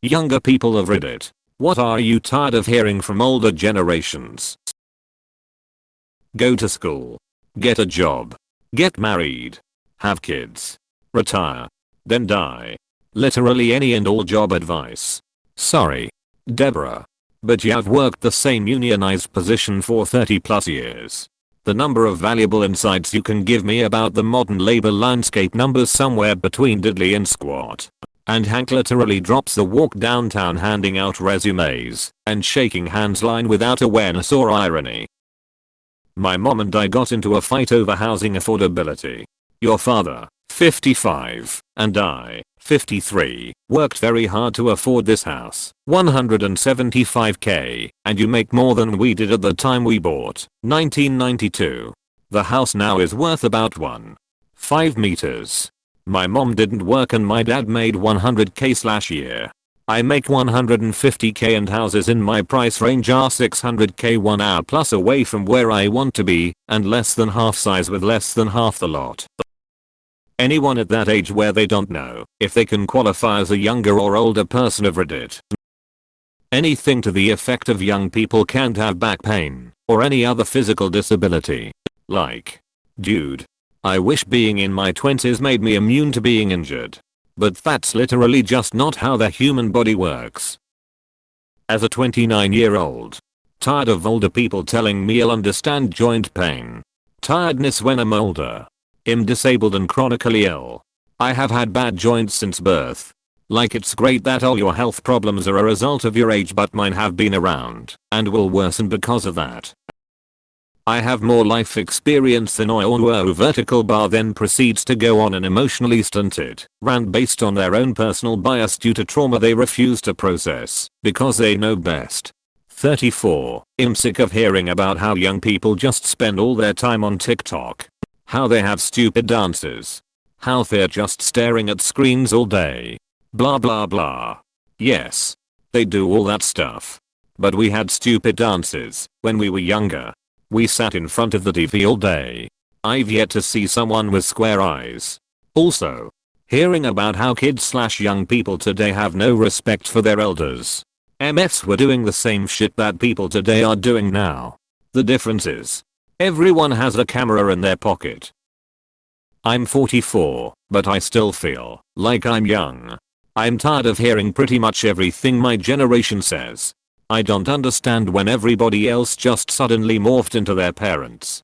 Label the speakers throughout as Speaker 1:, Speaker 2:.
Speaker 1: Younger people of Reddit, what are you tired of hearing from older generations? Go to school. Get a job. Get married. Have kids. Retire. Then die. Literally any and all job advice. Sorry, Deborah, but you have worked the same unionized position for 30 plus years. The number of valuable insights you can give me about the modern labor landscape numbers somewhere between diddly and squat. And Hank literally drops the walk downtown handing out resumes and shaking hands line without awareness or irony. My mom and I got into a fight over housing affordability. Your father, 55, and I, 53, worked very hard to afford this house, $175k, and you make more than we did at the time we bought, 1992. The house now is worth about 1.5 meters. My mom didn't work and my dad made 100k/year. I make 150k and houses in my price range are 600k 1 hour plus away from where I want to be, and less than half size with less than half the lot. Anyone at that age where they don't know if they can qualify as a younger or older person of Reddit. Anything to the effect of young people can't have back pain or any other physical disability. Like, dude, I wish being in my 20s made me immune to being injured. But that's literally just not how the human body works. As a 29-year-old, tired of older people telling me I'll understand joint pain. Tiredness when I'm older. I'm disabled and chronically ill. I have had bad joints since birth. Like it's great that all your health problems are a result of your age, but mine have been around and will worsen because of that. I have more life experience than oil vertical bar then proceeds to go on an emotionally stunted rant based on their own personal bias due to trauma they refuse to process because they know best. 34. I'm sick of hearing about how young people just spend all their time on TikTok. How they have stupid dances. How they're just staring at screens all day. Blah blah blah. Yes, they do all that stuff. But we had stupid dances when we were younger. We sat in front of the TV all day. I've yet to see someone with square eyes. Also, hearing about how kids/young people today have no respect for their elders. MFs were doing the same shit that people today are doing now. The difference is, everyone has a camera in their pocket. I'm 44, but I still feel like I'm young. I'm tired of hearing pretty much everything my generation says. I don't understand when everybody else just suddenly morphed into their parents.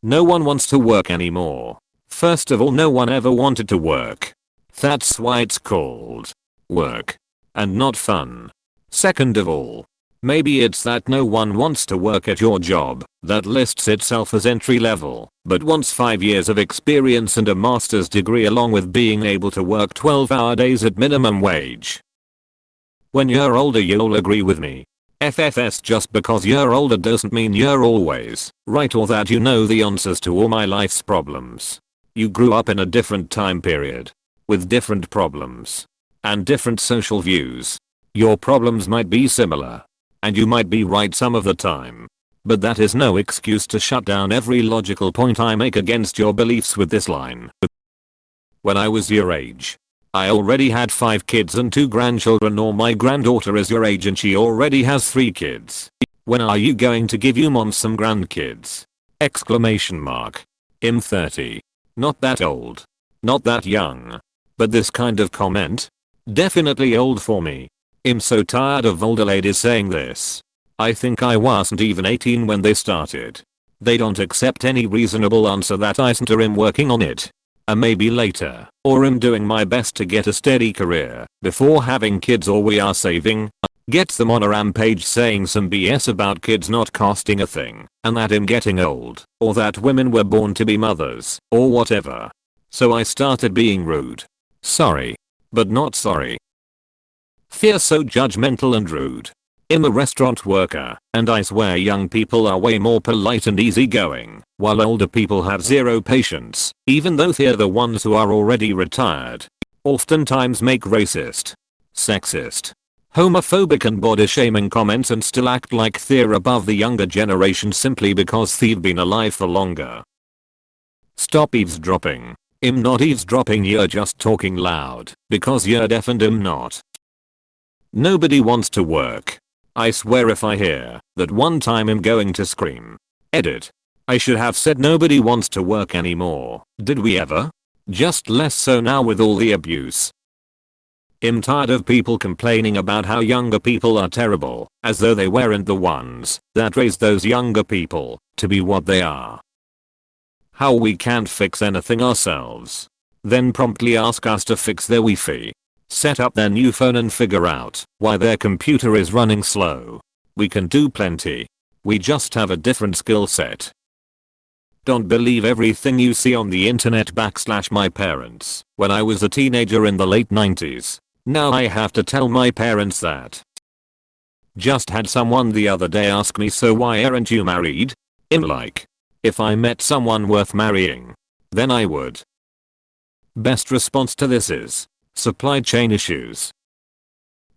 Speaker 1: No one wants to work anymore. First of all, no one ever wanted to work. That's why it's called work and not fun. Second of all, maybe it's that no one wants to work at your job that lists itself as entry level, but wants 5 years of experience and a master's degree along with being able to work 12-hour days at minimum wage. When you're older you'll agree with me. FFS, just because you're older doesn't mean you're always right or that you know the answers to all my life's problems. You grew up in a different time period with different problems and different social views. Your problems might be similar and you might be right some of the time. But that is no excuse to shut down every logical point I make against your beliefs with this line. When I was your age, I already had 5 kids and 2 grandchildren, or my granddaughter is your age and she already has 3 kids. When are you going to give you mom some grandkids? Exclamation mark. I'm 30. Not that old. Not that young. But this kind of comment? Definitely old for me. I'm so tired of older ladies saying this. I think I wasn't even 18 when they started. They don't accept any reasonable answer that isn't I'm working on it. Maybe later, or I'm doing my best to get a steady career before having kids, or we are saving. Gets them on a rampage saying some BS about kids not costing a thing, and that I'm getting old, or that women were born to be mothers, or whatever. So I started being rude. Sorry, but not sorry. Fear so judgmental and rude. I'm a restaurant worker, and I swear young people are way more polite and easygoing, while older people have zero patience, even though they're the ones who are already retired. Oftentimes make racist, sexist, homophobic and body shaming comments and still act like they're above the younger generation simply because they've been alive for longer. Stop eavesdropping. I'm not eavesdropping, you're just talking loud, because you're deaf and I'm not. Nobody wants to work. I swear if I hear that one time I'm going to scream. Edit. I should have said nobody wants to work anymore. Did we ever? Just less so now with all the abuse. I'm tired of people complaining about how younger people are terrible, as though they weren't the ones that raised those younger people to be what they are. How we can't fix anything ourselves. Then promptly ask us to fix their Wi-Fi. Set up their new phone and figure out why their computer is running slow. We can do plenty. We just have a different skill set. Don't believe everything you see on the internet / my parents. When I was a teenager in the late 90s. Now I have to tell my parents that. Just had someone the other day ask me, so why aren't you married? I'm like, if I met someone worth marrying, then I would. Best response to this is supply chain issues.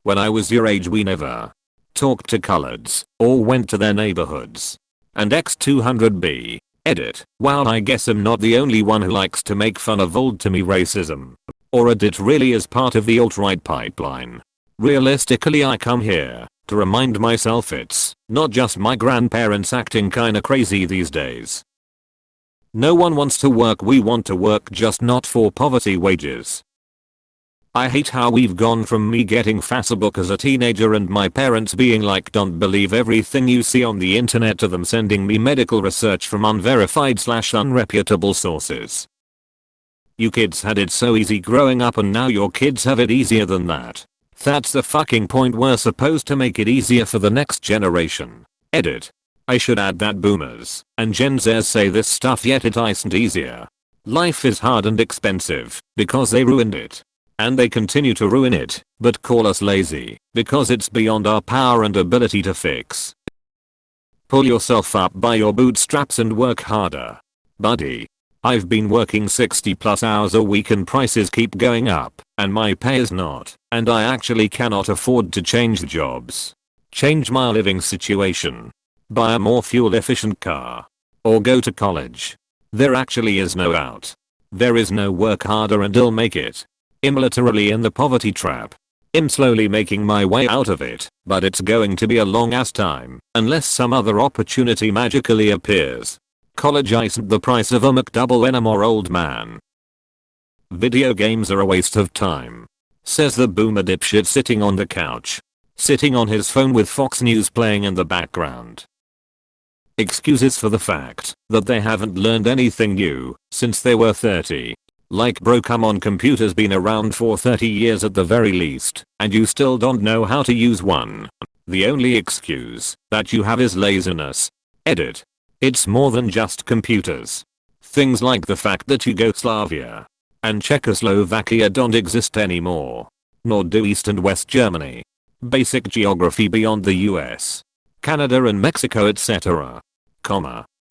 Speaker 1: When I was your age we never talked to coloreds or went to their neighborhoods. And X200B. Edit. Wow, I guess I'm not the only one who likes to make fun of old timey racism. Or it really is part of the alt-right pipeline. Realistically, I come here to remind myself it's not just my grandparents acting kinda crazy these days. No one wants to work, we want to work, just not for poverty wages. I hate how we've gone from me getting Facebook as a teenager and my parents being like, don't believe everything you see on the internet, to them sending me medical research from unverified / unreputable sources. You kids had it so easy growing up and now your kids have it easier than that. That's the fucking point, we're supposed to make it easier for the next generation. Edit. I should add that boomers and Gen Zers say this stuff yet it isn't easier. Life is hard and expensive because they ruined it. And they continue to ruin it, but call us lazy because it's beyond our power and ability to fix. Pull yourself up by your bootstraps and work harder. Buddy. I've been working 60+ hours a week and prices keep going up, and my pay is not, and I actually cannot afford to change jobs. Change my living situation. Buy a more fuel efficient car. Or go to college. There actually is no out. There is no work harder and I'll make it. I'm literally in the poverty trap. I'm slowly making my way out of it, but it's going to be a long ass time, unless some other opportunity magically appears. College isn't the price of a McDouble or old man. Video games are a waste of time. Says the boomer dipshit sitting on the couch. Sitting on his phone with Fox News playing in the background. Excuses for the fact that they haven't learned anything new since they were 30. Like, bro, come on, computers been around for 30 years at the very least, and you still don't know how to use one. The only excuse that you have is laziness. Edit. It's more than just computers. Things like the fact that Yugoslavia and Czechoslovakia don't exist anymore. Nor do East and West Germany. Basic geography beyond the US, Canada and Mexico, etc.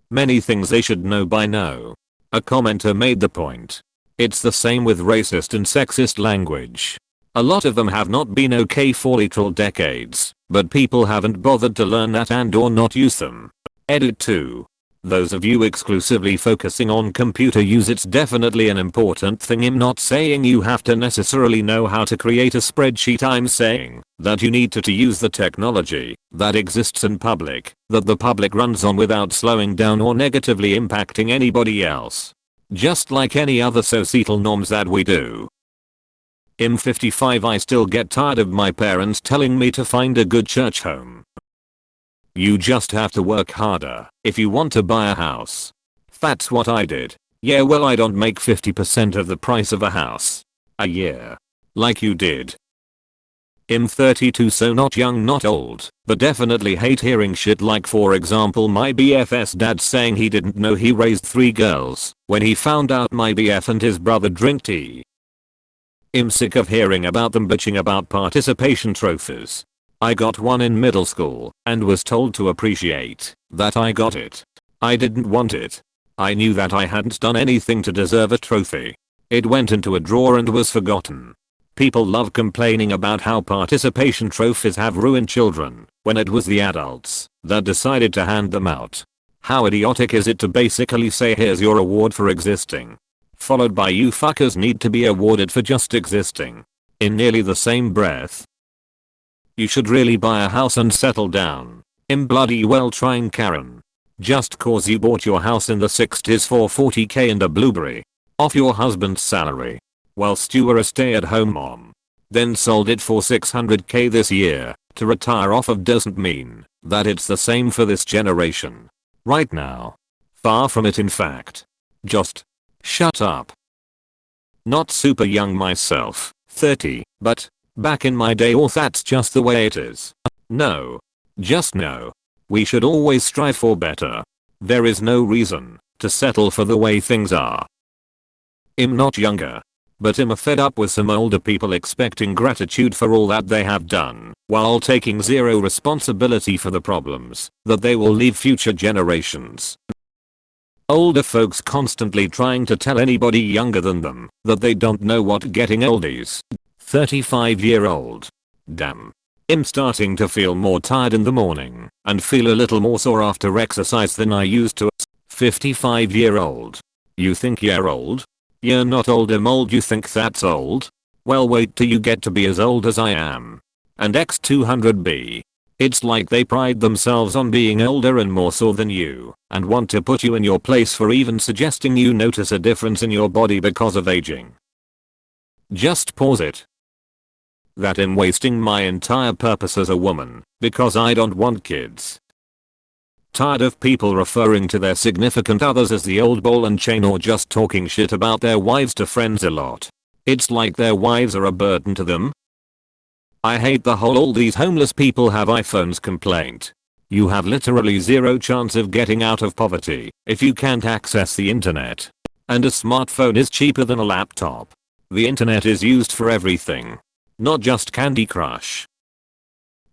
Speaker 1: Many things they should know by now. A commenter made the point. It's the same with racist and sexist language. A lot of them have not been okay for literal decades, but people haven't bothered to learn that and or not use them. Edit 2. Those of you exclusively focusing on computer use, it's definitely an important thing. I'm not saying you have to necessarily know how to create a spreadsheet. I'm saying that you need to use the technology that exists in public, that the public runs on without slowing down or negatively impacting anybody else. Just like any other societal norms that we do. I'm 55. I still get tired of my parents telling me to find a good church home. You just have to work harder if you want to buy a house. That's what I did. Yeah, well, I don't make 50% of the price of a house a year like you did. I'm 32, so not young not old, but definitely hate hearing shit like, for example, my BF's dad saying he didn't know he raised 3 girls when he found out my BF and his brother drink tea. I'm sick of hearing about them bitching about participation trophies. I got one in middle school and was told to appreciate that I got it. I didn't want it. I knew that I hadn't done anything to deserve a trophy. It went into a drawer and was forgotten. People love complaining about how participation trophies have ruined children when it was the adults that decided to hand them out. How idiotic is it to basically say, here's your award for existing, followed by, you fuckers need to be awarded for just existing, in nearly the same breath. You should really buy a house and settle down. I'm bloody well trying, Karen. Just cause you bought your house in the 60s for 40k and a blueberry off your husband's salary whilst you were a stay-at-home mom. Then sold it for 600k this year to retire off of doesn't mean that it's the same for this generation. Right now. Far from it, in fact. Just shut up. Not super young myself, 30, but back in my day, that's just the way it is. No. Just no. We should always strive for better. There is no reason to settle for the way things are. I'm not younger, but I'm fed up with some older people expecting gratitude for all that they have done, while taking zero responsibility for the problems that they will leave future generations. Older folks constantly trying to tell anybody younger than them that they don't know what getting old is. 35-year-old. Damn. I'm starting to feel more tired in the morning and feel a little more sore after exercise than I used to. 55-year-old. You think you're old? You're not old. I'm old. You think that's old? Well, wait till you get to be as old as I am. And X200B. It's like they pride themselves on being older and more so than you and want to put you in your place for even suggesting you notice a difference in your body because of aging. Just pause it. That I'm wasting my entire purpose as a woman because I don't want kids. Tired of people referring to their significant others as the old ball and chain or just talking shit about their wives to friends a lot. It's like their wives are a burden to them. I hate the whole all these homeless people have iPhones complaint. You have literally zero chance of getting out of poverty if you can't access the internet. And a smartphone is cheaper than a laptop. The internet is used for everything. Not just Candy Crush.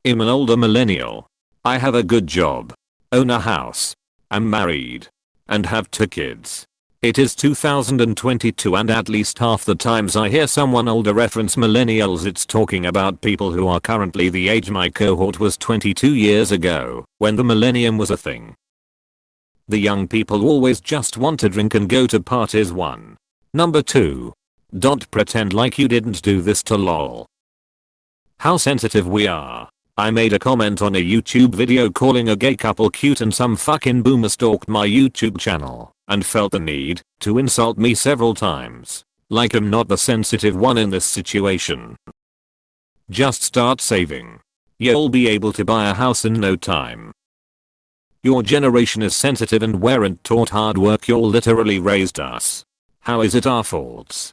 Speaker 1: I'm an older millennial. I have a good job. Own a house. I'm married. And have 2 kids. It is 2022 and at least half the times I hear someone older reference millennials, it's talking about people who are currently the age my cohort was 22 years ago when the millennium was a thing. The young people always just want to drink and go to parties. 1. Number 2. Don't pretend like you didn't do this to lol. How sensitive we are. I made a comment on a YouTube video calling a gay couple cute and some fucking boomer stalked my YouTube channel and felt the need to insult me several times. Like I'm not the sensitive one in this situation. Just start saving. You'll be able to buy a house in no time. Your generation is sensitive and weren't taught hard work. You literally raised us. How is it our faults?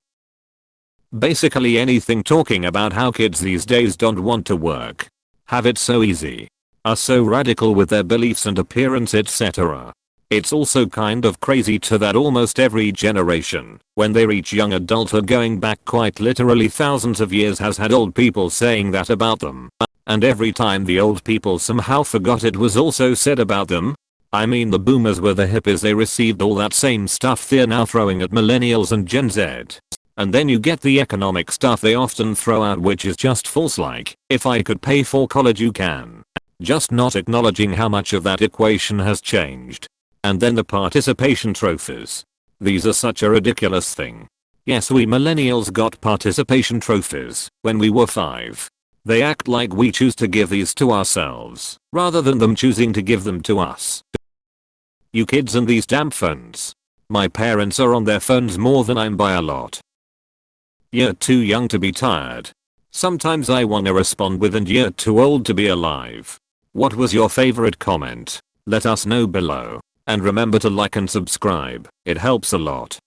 Speaker 1: Basically anything talking about how kids these days don't want to work, have it so easy, are so radical with their beliefs and appearance, etc. It's also kind of crazy to that almost every generation, when they reach young adulthood going back quite literally thousands of years, has had old people saying that about them. And every time the old people somehow forgot it was also said about them. I mean, the boomers were the hippies, they received all that same stuff they're now throwing at millennials and Gen Z. And then you get the economic stuff they often throw out, which is just false, like, if I could pay for college you can. Just not acknowledging how much of that equation has changed. And then the participation trophies. These are such a ridiculous thing. Yes, we millennials got participation trophies when we were 5. They act like we choose to give these to ourselves, rather than them choosing to give them to us. You kids and these damn phones. My parents are on their phones more than I'm by a lot. You're too young to be tired. Sometimes I wanna respond with, and you're too old to be alive. What was your favorite comment? Let us know below. And remember to like and subscribe, it helps a lot.